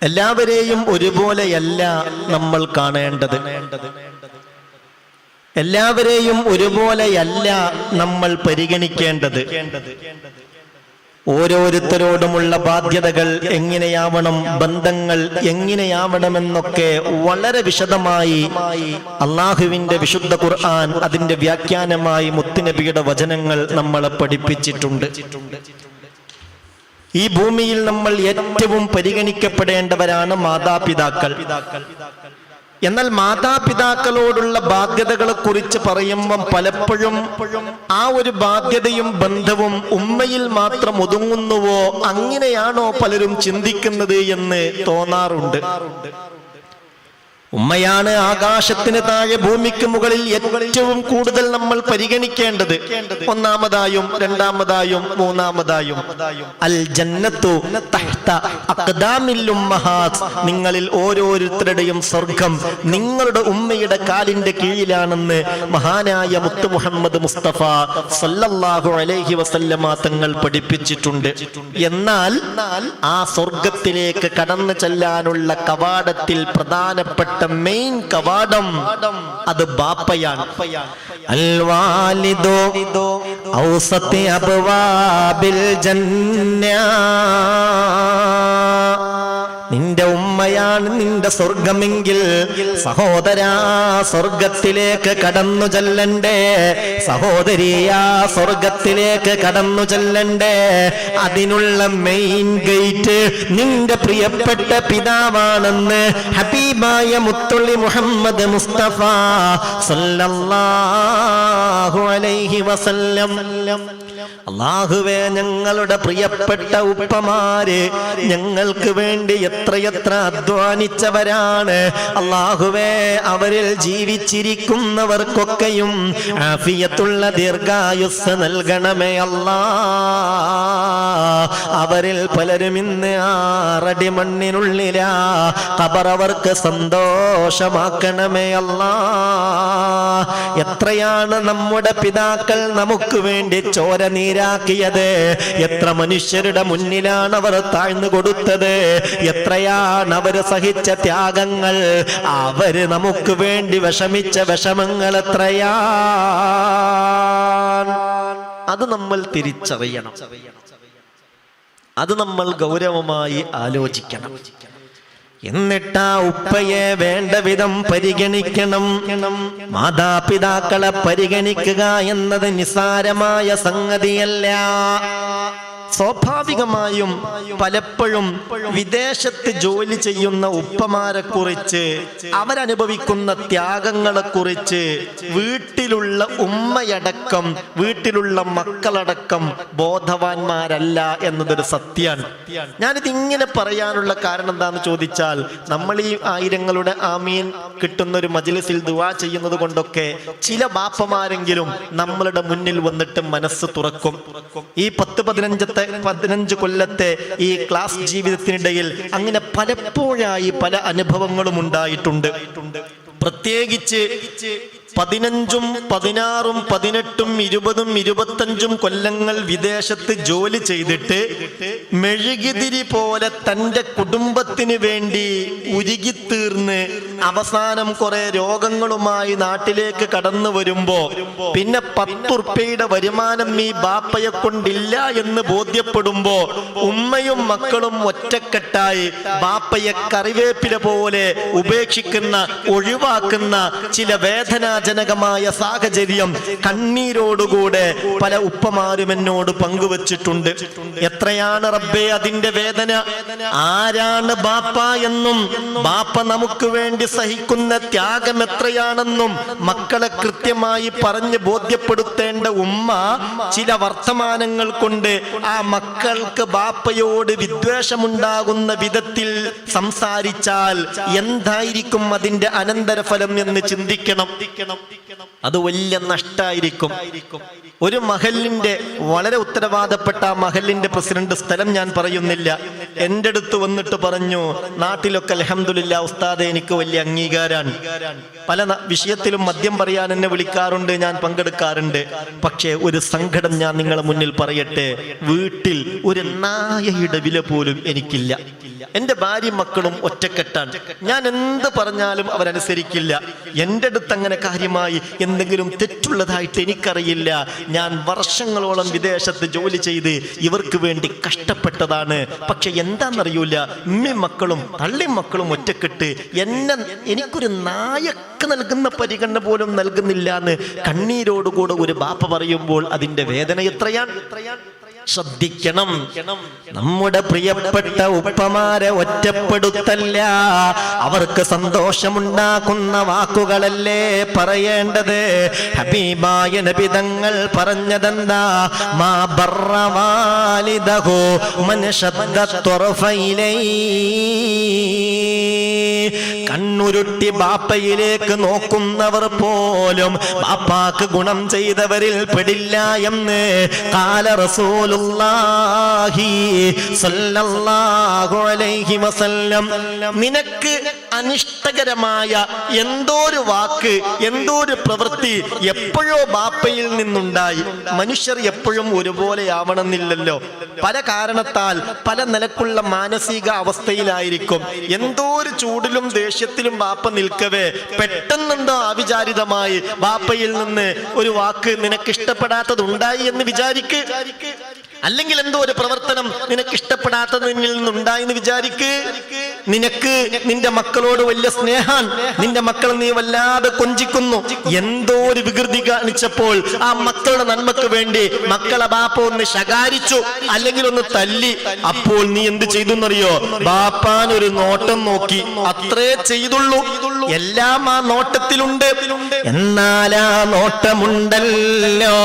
എല്ലാവരെയും ഒരുപോലെയല്ല നമ്മൾ കാണേണ്ടത്. എല്ലാവരെയും ഒരുപോലെയല്ല നമ്മൾ പരിഗണിക്കേണ്ടത്. ഓരോരുത്തരോടുമുള്ള ബാധ്യതകൾ എങ്ങനെയാവണം, ബന്ധങ്ങൾ എങ്ങനെയാവണമെന്നൊക്കെ വളരെ വിശദമായി അള്ളാഹുവിന്റെ വിശുദ്ധ ഖുർആൻ അതിന്റെ വ്യാഖ്യാനമായി മുത്തുനബിയുടെ വചനങ്ങൾ നമ്മളെ പഠിപ്പിച്ചിട്ടുണ്ട്. ഈ ഭൂമിയിൽ നമ്മൾ ഏറ്റവും പരിഗണിക്കപ്പെടേണ്ടവരാണ് മാതാപിതാക്കൾ. എന്നാൽ മാതാപിതാക്കളോടുള്ള ബാധ്യതകളെ കുറിച്ച് പറയുമ്പം പലപ്പോഴും ആ ഒരു ബാധ്യതയും ബന്ധവും ഉമ്മയിൽ മാത്രം ഒതുങ്ങുന്നുവോ, അങ്ങനെയാണോ പലരും ചിന്തിക്കുന്നത് എന്ന് തോന്നാറുണ്ട്. ഉമ്മയാണ് ആകാശത്തിന് താഴെ ഭൂമിക്ക് മുകളിൽ ഏറ്റവും കൂടുതൽ നമ്മൾ പരിഗണിക്കേണ്ടത്. ഒന്നാമതായും രണ്ടാമതായും മൂന്നാമതായും. അൽ ജന്നത്തു തഹ്ത അഖ്ദാമിൽ ഉമ്മഹാത്ത്, നിങ്ങളിൽ ഓരോരുത്തരുടെയും സ്വർഗം നിങ്ങളുടെ ഉമ്മയുടെ കാലിന്റെ കീഴിലാണെന്ന് മഹാനായ മുത്ത് മുഹമ്മദ് മുസ്തഫ സല്ലല്ലാഹു അലൈഹി വസല്ലമ തങ്ങൾ പഠിപ്പിച്ചിട്ടുണ്ട്. എന്നാൽ ആ സ്വർഗത്തിലേക്ക് കടന്നു ചെല്ലാനുള്ള കവാടത്തിൽ പ്രധാനപ്പെട്ട മെയിൻ കവാടം അത് ബാപ്പയാണ്. അൽ വാലിദു ഔസതി അബ്വാബിൽ ജന്ന, നിന്റെ ഉമ്മയാണ് നിന്റെ സ്വർഗമെങ്കിൽ സഹോദരാ സ്വർഗത്തിലേക്ക് കടന്നു ചെല്ലണ്ടേ, സഹോദരിയാ സ്വർഗത്തിലേക്ക് കടന്നു ചെല്ലണ്ടേ. അതിനുള്ള മെയിൻ ഗേറ്റ് നിന്റെ പ്രിയപ്പെട്ട പിതാവാണെന്ന് ഹബീബായ മുത്തുള്ളി മുഹമ്മദ് മുസ്തഫ സല്ലല്ലാഹു അലൈഹി വസല്ലം. അല്ലാഹുവേ, ഞങ്ങളുടെ പ്രിയപ്പെട്ട ഉപ്പമാര് ഞങ്ങൾക്ക് വേണ്ടി എത്രയെത്ര അധ്വാനിച്ചവരാണ്. അല്ലാഹുവേ, അവരിൽ ജീവിച്ചിരിക്കുന്നവർക്കൊക്കെയും ആഫിയത്തുള്ള ദീർഘായുസ്സ് നൽകണമേ അല്ലാ. അവരിൽ പലരും ഇന്ന് 6 അടി മണ്ണിനുള്ളിലാ. ഖബർ അവർക്ക് സന്തോഷമാക്കണമേ അല്ലാ. എത്രയാണ് നമ്മുടെ പിതാക്കൾ നമുക്ക് വേണ്ടി ചോര നീരാക്കിയത്, എത്ര മനുഷ്യരുടെ മുന്നിലാണ് അവർ താഴ്ന്നു കൊടുത്തത്, എത്രയാണ് അവർ സഹിച്ച ത്യാഗങ്ങൾ, അവര് നമുക്ക് വേണ്ടി വിഷമിച്ച വിഷമങ്ങൾ എത്രയാ. അത് നമ്മൾ തിരിച്ചറിയണം, അത് നമ്മൾ ഗൗരവമായി ആലോചിക്കണം. എന്നിട്ടാ ഉപ്പയെ വേണ്ട വിധം പരിഗണിക്കണം. മാതാപിതാക്കളെ പരിഗണിക്കുക എന്നത് നിസ്സാരമായ സംഗതിയല്ല. സ്വാഭാവികമായും പലപ്പോഴും വിദേശത്ത് ജോലി ചെയ്യുന്ന ഉപ്പമാരെ കുറിച്ച്, അവരനുഭവിക്കുന്ന ത്യാഗങ്ങളെ കുറിച്ച് വീട്ടിലുള്ള ഉമ്മയടക്കം വീട്ടിലുള്ള മക്കളടക്കം ബോധവാന്മാരല്ല എന്നതൊരു സത്യമാണ്. ഞാനിത് ഇങ്ങനെ പറയാനുള്ള കാരണം എന്താന്ന് ചോദിച്ചാൽ, നമ്മൾ ഈ ആയിരങ്ങളുടെ ആമീൻ കിട്ടുന്ന ഒരു മജ്‌ലിസിൽ ദുആ ചെയ്യുന്നത് കൊണ്ടൊക്കെ ചില ബാപ്പമാരെങ്കിലും നമ്മളുടെ മുന്നിൽ വന്നിട്ട് മനസ്സ് തുറക്കും. ഈ 10-15 കൊല്ലത്തെ ഈ ക്ലാസ് ജീവിതത്തിനിടയിൽ അങ്ങനെ പലപ്പോഴായി പല അനുഭവങ്ങളും ഉണ്ടായിട്ടുണ്ട്. പ്രത്യേകിച്ച് 15, 16, 18, 20, 25 കൊല്ലങ്ങൾ വിദേശത്ത് ജോലി ചെയ്തിട്ട് മെഴുകുതിരി പോലെ തൻ്റെ കുടുംബത്തിന് വേണ്ടി ഉരുകിത്തീർന്ന് അവസാനം കുറെ രോഗങ്ങളുമായി നാട്ടിലേക്ക് കടന്നു വരുമ്പോ പിന്നെ 10 ഉറുപ്പിയുടെ വരുമാനം ഈ ബാപ്പയെ കൊണ്ടില്ല എന്ന് ബോധ്യപ്പെടുമ്പോ ഉമ്മയും മക്കളും ഒറ്റക്കെട്ടായി ബാപ്പയെ കറിവേപ്പില പോലെ ഉപേക്ഷിക്കുന്ന, ഒഴിവാക്കുന്ന ചില വേദനാജനകമായ സാഹചര്യം കണ്ണീരോടുകൂടെ പല ഉപ്പമാരും എന്നോട് പങ്കുവച്ചിട്ടുണ്ട്. എത്രയാണ് റബ്ബേ അതിന്റെ വേദന! ആരാണ് ബാപ്പ എന്നും ബാപ്പ നമുക്ക് വേണ്ടി സഹിക്കുന്ന ത്യാഗം എത്രയാണെന്നും മക്കളെ കൃത്യമായി പറഞ്ഞ് ബോധ്യപ്പെടുത്തേണ്ട ഉമ്മ ചില വർത്തമാനങ്ങൾ കൊണ്ട് ആ മക്കൾക്ക് ബാപ്പയോട് വിദ്വേഷമുണ്ടാകുന്ന വിധത്തിൽ സംസാരിച്ചാൽ എന്തായിരിക്കും അതിന്റെ അനന്തരഫലം എന്ന് ചിന്തിക്കണം. അത് വലിയ നഷ്ടായിരിക്കും. ഒരു മഹലിന്റെ വളരെ ഉത്തരവാദപ്പെട്ട ആ മഹലിന്റെ പ്രസിഡന്റ്, സ്ഥലം ഞാൻ പറയുന്നില്ല, എൻ്റെ അടുത്ത് വന്നിട്ട് പറഞ്ഞു, നാട്ടിലൊക്കെ അൽഹംദുലില്ലാ ഉസ്താദെ എനിക്ക് വലിയ അംഗീകാരമാണ്, പല വിഷയത്തിലും മദ്യം പറയാൻ എന്നെ വിളിക്കാറുണ്ട്, ഞാൻ പങ്കെടുക്കാറുണ്ട്. പക്ഷേ ഒരു സങ്കടം ഞാൻ നിങ്ങളെ മുന്നിൽ പറയട്ടെ, വീട്ടിൽ ഒരു നായയുടെ വില പോലും എനിക്കില്ല. എൻ്റെ ഭാര്യയും മക്കളും ഒറ്റക്കെട്ടാണ്. ഞാൻ എന്ത് പറഞ്ഞാലും അവരനുസരിക്കില്ല. എൻ്റെ അടുത്ത് അങ്ങനെ കാര്യമായി എന്തെങ്കിലും തെറ്റുള്ളതായിട്ട് എനിക്കറിയില്ല. ഞാൻ വർഷങ്ങളോളം വിദേശത്ത് ജോലി ചെയ്ത് ഇവർക്ക് വേണ്ടി കഷ്ടപ്പെട്ടതാണ്. പക്ഷെ എന്താണെന്നറിയൂല, ഉമ്മയും മക്കളും തള്ളിയും മക്കളും ഒറ്റക്കെട്ട് എനിക്കൊരു നായക്ക് നൽകുന്ന പരിഗണന പോലും നൽകുന്നില്ല എന്ന് കണ്ണീരോടുകൂടെ ഒരു ബാപ്പ പറയുമ്പോൾ അതിന്റെ വേദന എത്രയാണ്. ശ്രദ്ധിക്കണം. നമ്മുടെ പ്രിയപ്പെട്ട ഉപ്പമാരെ ഒറ്റപ്പെടുത്തല്ല, അവർക്ക് സന്തോഷമുണ്ടാക്കുന്ന വാക്കുകളല്ലേ പറയേണ്ടത്. ഹബീബായ നബി തങ്ങൾ പറഞ്ഞതെന്താ? മാ ബർറ വാലിദഹു മൻ ശദ്ദ ത്വറഫൈലൈ. കണ്ണുരുട്ടി ബാപ്പയിലേക്ക് നോക്കുന്നവർ പോലും ബാപ്പാക്ക് ഗുണം ചെയ്തവരിൽ പെടില്ല എന്ന് ഖാല റസൂലുള്ളാഹി സ്വല്ലല്ലാഹു അലൈഹി വസല്ലം. നിനക്ക് അനിഷ്ടകരമായ എന്തോ ഒരു വാക്ക്, എന്തോ ഒരു പ്രവൃത്തി എപ്പോഴോ ബാപ്പയിൽ നിന്നുണ്ടായി. മനുഷ്യർ എപ്പോഴും ഒരുപോലെ ആവണമെന്നില്ലല്ലോ. പല കാരണത്താൽ പല നിലക്കുള്ള മാനസിക അവസ്ഥയിലായിരിക്കും. എന്തോ ഒരു ചൂടിലും ദേഷ്യത്തിലും ബാപ്പ നിൽക്കവേ പെട്ടെന്നെന്തോ അവിചാരിതമായി ബാപ്പയിൽ നിന്ന് ഒരു വാക്ക് നിനക്ക് ഇഷ്ടപ്പെടാത്തത് ഉണ്ടായി എന്ന് വിചാരിക്ക്. അല്ലെങ്കിൽ എന്തോ ഒരു പ്രവർത്തനം നിനക്ക് ഇഷ്ടപ്പെടാത്തതിൽ നിന്നുണ്ടായി എന്ന് വിചാരിക്ക്. നിനക്ക് നിന്റെ മക്കളോട് വലിയ സ്നേഹാൻ, നിന്റെ മക്കളെ നീ വല്ലാതെ കൊഞ്ചിക്കുന്നു. എന്തോ ഒരു വികൃതി കാണിച്ചപ്പോൾ ആ മക്കളുടെ നന്മക്ക് വേണ്ടി മക്കളെ ബാപ്പ ഒന്ന് ശകാരിച്ചു, അല്ലെങ്കിൽ ഒന്ന് തല്ലി. അപ്പോൾ നീ എന്ത് ചെയ്തു എന്നറിയോ? ബാപ്പാൻ ഒരു നോട്ടം നോക്കി, അത്രേ ചെയ്തുള്ളൂ. എല്ലാം ആ നോട്ടത്തിലുണ്ട്. എന്നാൽ ആ നോട്ടമുണ്ടല്ലോ,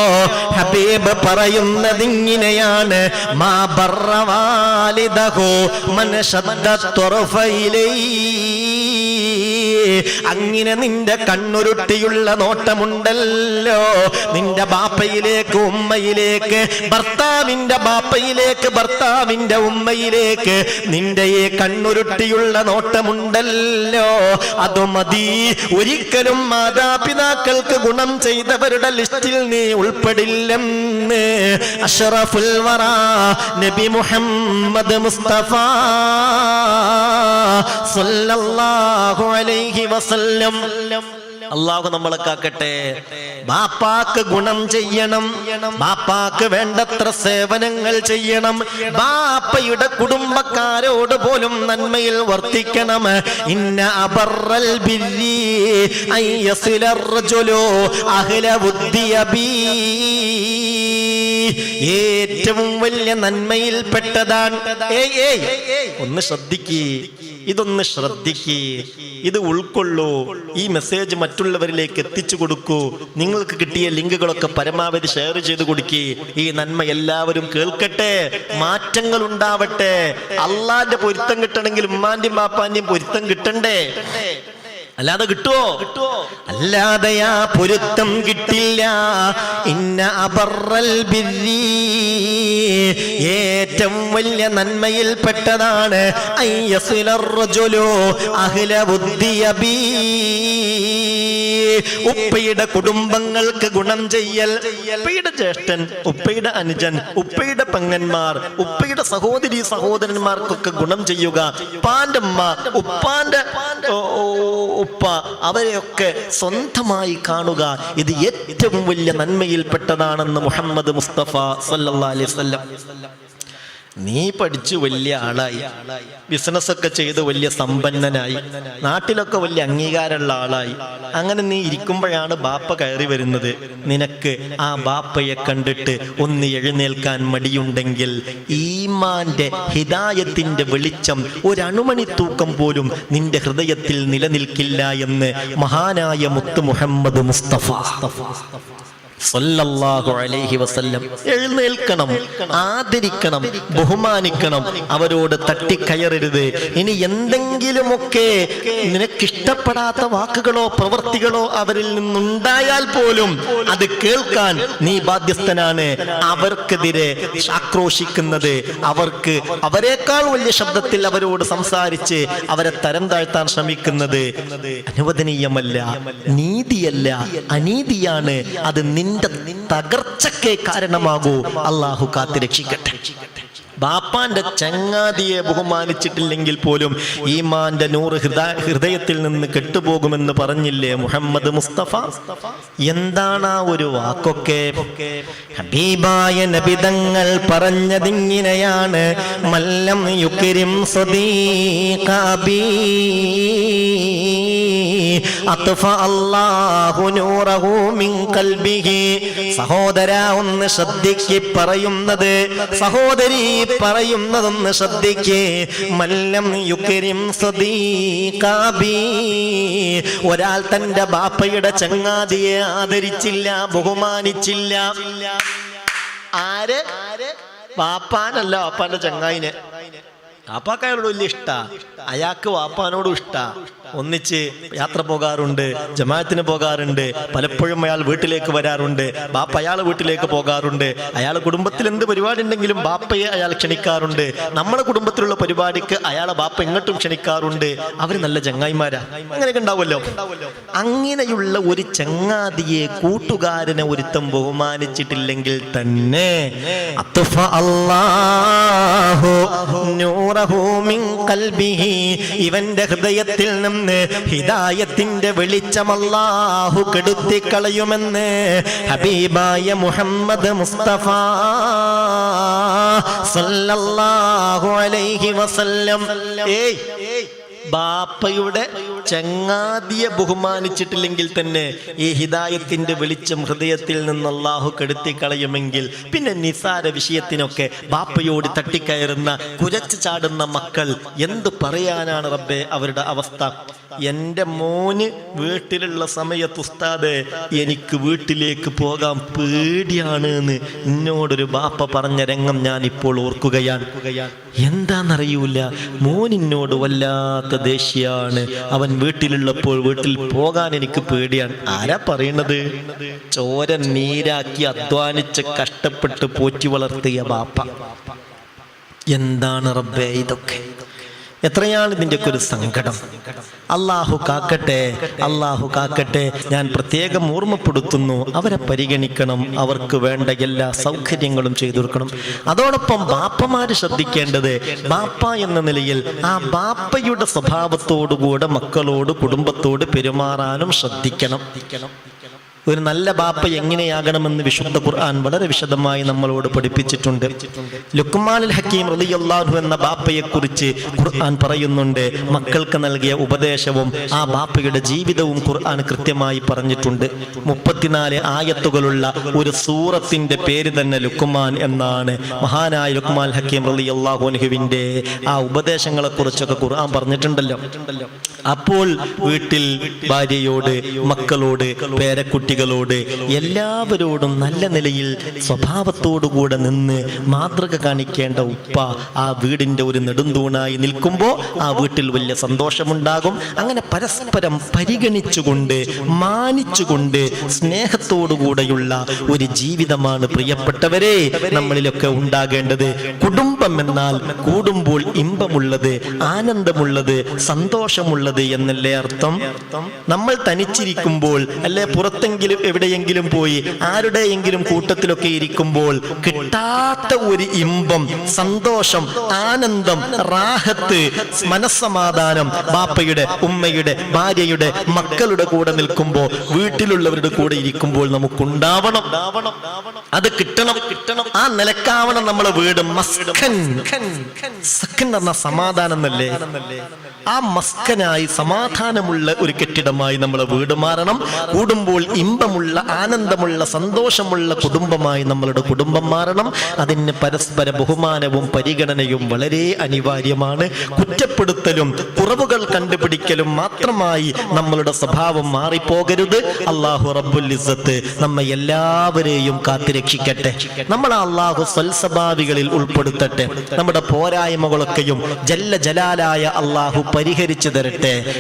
ഹബീബ് പറയുന്നത് ഇങ്ങനെയാണ്: മാ ബർറ വാലിദഹു മൻ ശദ്ദ ത്വറഫൈലൈ. അങ്ങനെ നിന്റെ കണ്ണുരുട്ടിയുള്ള നോട്ടമുണ്ടല്ലോ, നിന്റെ ബാപ്പയിലേക്ക് ഉമ്മയിലേക്ക്, ഭർത്താവിന്റെ ബാപ്പയിലേക്ക് ഭർത്താവിന്റെ ഉമ്മയിലേക്ക് നിന്റെ ഈ കണ്ണുരുട്ടിയുള്ള നോട്ടമുണ്ടല്ലോ, അത് മതി. ഒരിക്കലും മാതാപിതാക്കൾക്ക് ഗുണം ചെയ്തവരുടെ ലിസ്റ്റിൽ നീ ഉൾപ്പെടില്ലെന്ന് അഷ്റഫുൽ വറ നബി മുഹമ്മദ് മുസ്തഫ സല്ലല്ലാഹു അലൈഹി വസല്ലം. അല്ലാഹു നമ്മളെ കാക്കട്ടെ. ബാപ്പാക്ക് ഗുണം ചെയ്യണം, ബാപ്പാക്ക് വേണ്ടത്ര സേവനങ്ങൾ ചെയ്യണം, ബാപ്പയുടെ കുടുംബക്കാരോട് പോലും നന്മയിൽ വർത്തിക്കണം. ഇന്ന അബറൽ ബിരി അയ്യസിലർ റജുലു അഹ്ല വുദ്ദിയ ബി. ഏറ്റവും വലിയ നന്മയിൽപ്പെട്ടതാണ്. ഒന്ന് ശ്രദ്ധിക്കേ, ഇതൊന്ന് ശ്രദ്ധിക്കേ, ഇത് ഉൾക്കൊള്ളൂ. ഈ മെസ്സേജ് മറ്റുള്ളവരിലേക്ക് എത്തിച്ചു കൊടുക്കൂ. നിങ്ങൾക്ക് കിട്ടിയ ലിങ്കുകളൊക്കെ പരമാവധി ഷെയർ ചെയ്ത് കൊടുക്കേ. ഈ നന്മ എല്ലാവരും കേൾക്കട്ടെ, മാറ്റങ്ങൾ ഉണ്ടാവട്ടെ. അള്ളാന്റെ പൊരുത്തം കിട്ടണമെങ്കിൽ ഉമ്മാന്റെയും ബാപ്പാന്റെയും പൊരുത്തം കിട്ടണ്ടേ? അല്ലാതെ കിട്ടുവോ? അല്ലാതെ ആ പൊരുത്തം കിട്ടില്ല. ഇന്ന അബറൽ ബിരി, ഏറ്റവും വലിയ നന്മയിൽപ്പെട്ടതാണ് അയ്യസിലർ റജുലു അഹ്ല വുദ്ദിയ ബി. ഉപ്പയുടെ കുടുംബങ്ങൾക്ക് ഗുണം ചെയ്യൽ, ഉപ്പയുടെ ജ്യേഷ്ഠൻ, ഉപ്പയുടെ അനുജൻ, ഉപ്പയുടെ പെങ്ങന്മാർ, ഉപ്പയുടെ സഹോദരി സഹോദരന്മാർക്കൊക്കെ ഗുണം ചെയ്യുക. ഉപ്പാന്റെ ഉമ്മ, ഉപ്പാന്റെ ഉപ്പ, അവരെയൊക്കെ സ്വന്തമായി കാണുക. ഇത് ഏറ്റവും വലിയ നന്മയിൽപ്പെട്ടതാണെന്ന് മുഹമ്മദ് മുസ്തഫ സല്ലല്ലാഹു അലൈഹി വസല്ലം. നീ പഠിച്ചു വലിയ ആളായി, ബിസിനസ്സൊക്കെ ചെയ്ത് വലിയ സമ്പന്നനായി, നാട്ടിലൊക്കെ വലിയ അംഗീകാരമുള്ള ആളായി. അങ്ങനെ നീ ഇരിക്കുമ്പോഴാണ് ബാപ്പ കയറി വരുന്നത്. നിനക്ക് ആ ബാപ്പയെ കണ്ടിട്ട് ഒന്ന് എഴുന്നേൽക്കാൻ മടിയുണ്ടെങ്കിൽ ഈമാന്റെ ഹിദായത്തിന്റെ വെളിച്ചം ഒരണുമണി തൂക്കം പോലും നിന്റെ ഹൃദയത്തിൽ നിലനിൽക്കില്ല എന്ന് മഹാനായ മുത്ത് മുഹമ്മദ് മുസ്തഫ സല്ലല്ലാഹു അലൈഹി വസല്ലം. എഴുന്നേൽക്കണം, ആദരിക്കണം, ബഹുമാനിക്കണം, അവരോട് തട്ടിക്കയറരുത്. ഇനി എന്തെങ്കിലുമൊക്കെ നിനക്കിഷ്ടപ്പെടാത്ത വാക്കുകളോ പ്രവൃത്തികളോ അവരിൽ നിന്നുണ്ടായാൽ പോലും അത് കേൾക്കാൻ നീ ബാധ്യസ്ഥനാണ്. അവർക്കെതിരെ ആക്രോശിക്കുന്നത്, അവരെക്കാൾ വലിയ ശബ്ദത്തിൽ അവരോട് സംസാരിച്ച് അവരെ തരം താഴ്ത്താൻ ശ്രമിക്കുന്നത് അനുവദനീയമല്ല, നീതിയല്ല, അനീതിയാണ്. അത് നിന്റെ തകർച്ചയ്ക്ക് കാരണമാകൂ. അള്ളാഹു കാത്ത് രക്ഷിക്കട്ടെ. ബാപ്പാന്റെ ചങ്ങാതിയെ ബഹുമാനിച്ചിട്ടില്ലെങ്കിൽ പോലും ഈമാന്റെ നൂറ് ഹൃദയത്തിൽ നിന്ന് കെട്ടുപോകുമെന്ന് പറഞ്ഞില്ലേ മുഹമ്മദ് മുസ്തഫ? എന്താണ് ആ ഒരു വാക്കൊക്കെ? ഹബീബായ നബിതങ്ങൾ പറഞ്ഞതിങ്ങനെയാണ്, മല്ലം യുക്രിം സദീഖ അബീ അത്ഫ അല്ലാഹു നൂറഹു മിൻ ഖൽബിഹി. സഹോദര ഒന്ന് ശ്രദ്ധിക്ക് പറയുന്നത്, സഹോദരി പറയുന്നതൊന്ന് ശ്രദ്ധിക്ക്. മല്ലം യുക്രിം സദീഖ അബീ. ഒരാൾ തന്റെ ബാപ്പയുടെ ചങ്ങാതിയെ ആദരിച്ചില്ല, ബഹുമാനിച്ചില്ല. ആര്? വാപ്പാനല്ല, വാപ്പാന്റെ ചങ്ങായിനെ. വാപ്പാക്ക് അയാളോട് വലിയ ഇഷ്ടാ, അയാൾക്ക് വാപ്പാനോടും ഇഷ്ടാ. ഒന്നിച്ച് യാത്ര പോകാറുണ്ട്, ജമാഅത്തിന് പോകാറുണ്ട്, പലപ്പോഴും അയാൾ വീട്ടിലേക്ക് വരാറുണ്ട്, ബാപ്പ അയാൾ വീട്ടിലേക്ക് പോകാറുണ്ട്. അയാൾ കുടുംബത്തിൽ എന്ത് പരിപാടി ഉണ്ടെങ്കിലും ബാപ്പയെ അയാൾ ക്ഷണിക്കാറുണ്ട്. നമ്മുടെ കുടുംബത്തിലുള്ള പരിപാടിക്ക് അയാളെ ബാപ്പ ഇങ്ങോട്ടും ക്ഷണിക്കാറുണ്ട്. അവര് നല്ല ചങ്ങായിമാരാ, അങ്ങനെയൊക്കെ ഉണ്ടാവുമല്ലോ. അങ്ങനെയുള്ള ഒരു ചങ്ങാതിയെ, കൂട്ടുകാരനെ ഒരുത്തം ബഹുമാനിച്ചിട്ടില്ലെങ്കിൽ തന്നെ അത്ഫ അല്ലാഹു നൂറഹു മിൻ ഖൽബിഹി, ഇവന്റെ ഹൃദയത്തിൽ നിന്ന് ഹിദായത്തിന്റെ വെളിച്ചം അല്ലാഹു കെടുത്തിക്കളയുമെന്ന് ഹബീബായ മുഹമ്മദ് മുസ്തഫ സല്ലല്ലാഹു അലൈഹി വസല്ലം. ബാപ്പയുടെ ചങ്ങാതിയെ ബഹുമാനിച്ചിട്ടില്ലെങ്കിൽ തന്നെ ഈ ഹിദായത്തിന്റെ വെളിച്ചം ഹൃദയത്തിൽ നിന്ന് അല്ലാഹു കെടുത്തിക്കളയുമെങ്കിൽ പിന്നെ നിസാര വിഷയത്തിനൊക്കെ ബാപ്പയോട് തട്ടിക്കയറുന്ന, കുരച്ചു ചാടുന്ന മക്കൾ എന്ത് പറയാനാണ് റബ്ബേ അവരുടെ അവസ്ഥ? എൻ്റെ മോന് വീട്ടിലുള്ള സമയത്ത് ഉസ്താദേ എനിക്ക് വീട്ടിലേക്ക് പോകാൻ പേടിയാണ് എന്ന് എന്നോടൊരു ബാപ്പ പറഞ്ഞ രംഗം ഞാൻ ഇപ്പോൾ ഓർക്കുകയാണ്. എന്താണെന്നറിയൂല, മോനിന്നോട് വല്ലാത്ത ദേഷ്യാണ്. അവൻ വീട്ടിലുള്ളപ്പോൾ വീട്ടിൽ പോകാൻ എനിക്ക് പേടിയാണ്. ആരാ പറയുന്നത്? ചോര നീരാക്കി അധ്വാനിച്ച് കഷ്ടപ്പെട്ട് പോറ്റി വളർത്തിയ ബാപ്പ. എന്താണ് റബ്ബേ ഇതൊക്കെ? എത്രയാണ് ഇതിൻ്റെയൊക്കെ ഒരു സങ്കടം. അള്ളാഹു കാക്കട്ടെ, അള്ളാഹു കാക്കട്ടെ. ഞാൻ പ്രത്യേകം ഓർമ്മപ്പെടുത്തുന്നു, അവരെ പരിഗണിക്കണം, അവർക്ക് വേണ്ട എല്ലാ സൗകര്യങ്ങളും ചെയ്തു കൊടുക്കണം. അതോടൊപ്പം ബാപ്പമാര് ശ്രദ്ധിക്കേണ്ടത്, ബാപ്പ എന്ന നിലയിൽ ആ ബാപ്പയുടെ സ്വഭാവത്തോടുകൂടെ മക്കളോട്, കുടുംബത്തോട് പെരുമാറാനും ശ്രദ്ധിക്കണം. ഒരു നല്ല ബാപ്പ എങ്ങനെയാകണമെന്ന് വിശുദ്ധ ഖുർആൻ വളരെ വിശദമായി നമ്മളോട് പഠിപ്പിച്ചിട്ടുണ്ട്. ലുഖ്മാനുൽ ഹക്കീം റളിയല്ലാഹു എന്ന ബാപ്പയെ കുറിച്ച് ഖുർആൻ പറയുന്നുണ്ട്. മക്കൾക്ക് നൽകിയ ഉപദേശവും ആ ബാപ്പയുടെ ജീവിതവും ഖുർആൻ കൃത്യമായി പറഞ്ഞിട്ടുണ്ട്. 34 ആയത്തുകളുള്ള ഒരു സൂറത്തിന്റെ പേര് തന്നെ ലുഖ്മാൻ എന്നാണ്. മഹാനായ ലുഖ്മാൻ ഹക്കീം റളിയല്ലാഹു അൻഹുവിന്റെ ആ ഉപദേശങ്ങളെ കുറിച്ചൊക്കെ ഖുർആൻ പറഞ്ഞിട്ടുണ്ടല്ലോ. അപ്പോൾ വീട്ടിൽ ഭാര്യയോട്, മക്കളോട്, പേരക്കുട്ടി എല്ലാവരോടും നല്ല നിലയിൽ സ്വഭാവത്തോടുകൂടെ നിന്ന് മാതൃക കാണിക്കേണ്ട ഉപ്പ ആ വീടിന്റെ ഒരു നെടുന്തൂണായി നിൽക്കുമ്പോൾ ആ വീട്ടിൽ വലിയ സന്തോഷമുണ്ടാകും. അങ്ങനെ പരസ്പരം പരിഗണിച്ചുകൊണ്ട്, മാനിച്ചുകൊണ്ട്, സ്നേഹത്തോടുകൂടെയുള്ള ഒരു ജീവിതമാണ് പ്രിയപ്പെട്ടവരെ നമ്മളിലൊക്കെ ഉണ്ടാകേണ്ടത്. കുടുംബം എന്നാൽ കൂടുമ്പോൾ ഇമ്പമുള്ളത്, ആനന്ദമുള്ളത്, സന്തോഷമുള്ളത് എന്നല്ലേ അർത്ഥം? നമ്മൾ തനിച്ചിരിക്കുമ്പോൾ അല്ലെ പുറത്തെങ്കിലും എവിടെയെങ്കിലും പോയി ആരുടെയെങ്കിലും കൂട്ടത്തിലൊക്കെ ഇരിക്കുമ്പോൾ കിട്ടാത്ത ഒരു ഇമ്പം, സന്തോഷം, ആനന്ദം, റാഹത്ത്, മനസ്സമാധാനം ബാപ്പയുടെ, ഉമ്മയുടെ, ഭാര്യയുടെ, മക്കളുടെ കൂടെ നിൽക്കുമ്പോൾ, വീട്ടിലുള്ളവരുടെ കൂടെ ഇരിക്കുമ്പോൾ നമുക്കുണ്ടാവണം. അത് കിട്ടണം. ആ നിലക്കാവണം നമ്മളെ വീട്. മസ്കൻ എന്ന സമാധാനം എന്നല്ലേ? ആ മസ്കനായി സമാധാനമുള്ള ഒരു കെട്ടിടമായി നമ്മളെ വീട് മാറണം. കൂടുമ്പോൾ ഇമ്പമുള്ള, ആനന്ദമുള്ള, സന്തോഷമുള്ള കുടുംബമായി നമ്മളുടെ കുടുംബം മാറണം. അതിന് പരസ്പര ബഹുമാനവും പരിഗണനയും വളരെ അനിവാര്യമാണ്. കുറ്റപ്പെടുത്തലും കുറവുകൾ കണ്ടുപിടിക്കലും മാത്രമായി നമ്മളുടെ സ്വഭാവം മാറിപ്പോകരുത്. അല്ലാഹു റബ്ബുൽ ഇസ്സത്ത് നമ്മെ എല്ലാവരെയും കാത്തുരക്ഷിക്കട്ടെ. നമ്മളെ അല്ലാഹു സ്വൽസ്വഭാവികളിൽ ഉൾപ്പെടുത്തട്ടെ. നമ്മുടെ പോരായ്മകളൊക്കെയും ജല്ല ജലാലായ അല്ലാഹു പരിഹരിച്ചു തരട്ടെ.